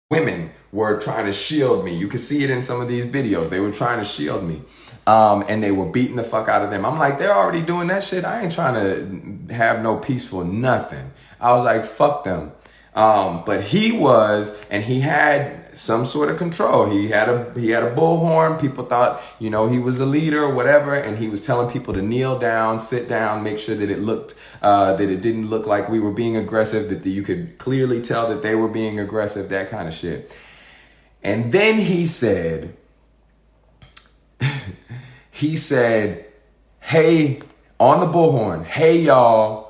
Women were trying to shield me. You can see it in some of these videos. They were trying to shield me. And they were beating the fuck out of them. I'm like, they're already doing that shit. I ain't trying to have no peaceful nothing. I was like, fuck them. But he was, and he had some sort of control. He had a bullhorn. People thought, you know, he was a leader or whatever. And he was telling people to kneel down, sit down, make sure that it looked, that it didn't look like we were being aggressive, that you could clearly tell that they were being aggressive, that kind of shit. And then he said, hey, on the bullhorn, hey, y'all,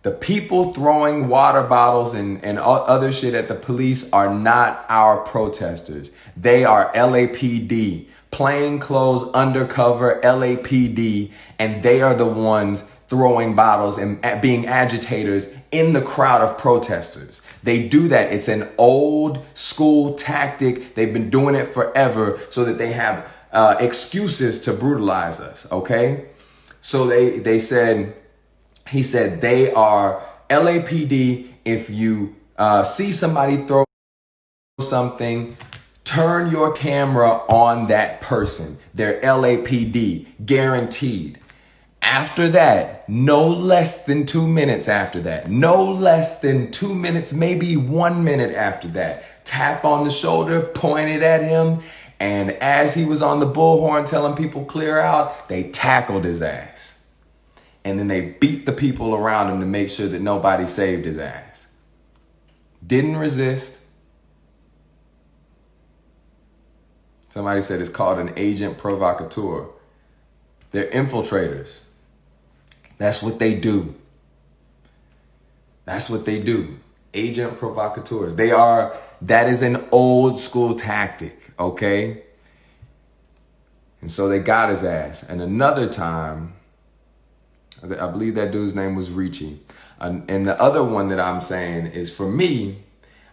the people throwing water bottles and other shit at the police are not our protesters. They are LAPD, plainclothes undercover LAPD, and they are the ones throwing bottles and being agitators in the crowd of protesters. They do that. It's an old school tactic. They've been doing it forever so that they have excuses to brutalize us, okay? So he said they are LAPD. If you see somebody throw something, turn your camera on that person. They're LAPD, guaranteed. After that, no less than 2 minutes after that, no less than 2 minutes, maybe 1 minute after that, tap on the shoulder, pointed at him, and as he was on the bullhorn telling people clear out, they tackled his ass. And then they beat the people around him to make sure that nobody saved his ass. Didn't resist. Somebody said it's called an agent provocateur. They're infiltrators. That's what they do. That's what they do. Agent provocateurs. That is an old school tactic, okay? And so they got his ass. And another time, I believe that dude's name was Ricci. And the other one that I'm saying is, for me,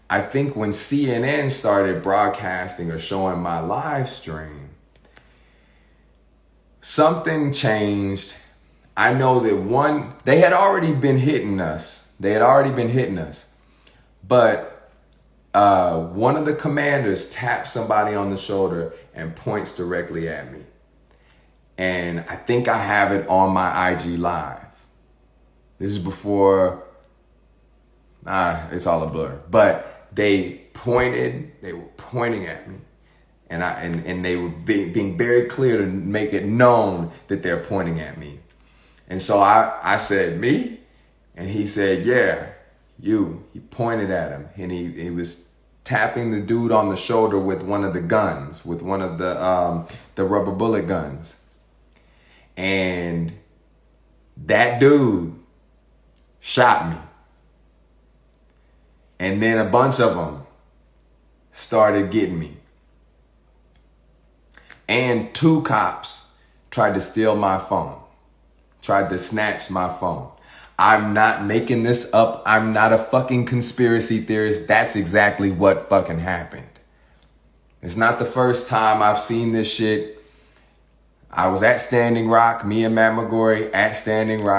I think when CNN started broadcasting or showing my live stream, something changed. I know that they had already been hitting us. But one of the commanders taps somebody on the shoulder and points directly at me. And I think I have it on my IG Live. This is before, it's all a blur. But they were pointing at me. And they were being very clear to make it known that they're pointing at me. And so I said, me? And he said, yeah, you. He pointed at him. And he was tapping the dude on the shoulder with one of the guns, with one of the rubber bullet guns. And that dude shot me. And then a bunch of them started getting me. And 2 cops tried to steal my phone, tried to snatch my phone. I'm not making this up. I'm not a fucking conspiracy theorist. That's exactly what fucking happened. It's not the first time I've seen this shit. I was at Standing Rock, me and Matt McGorry at Standing Rock.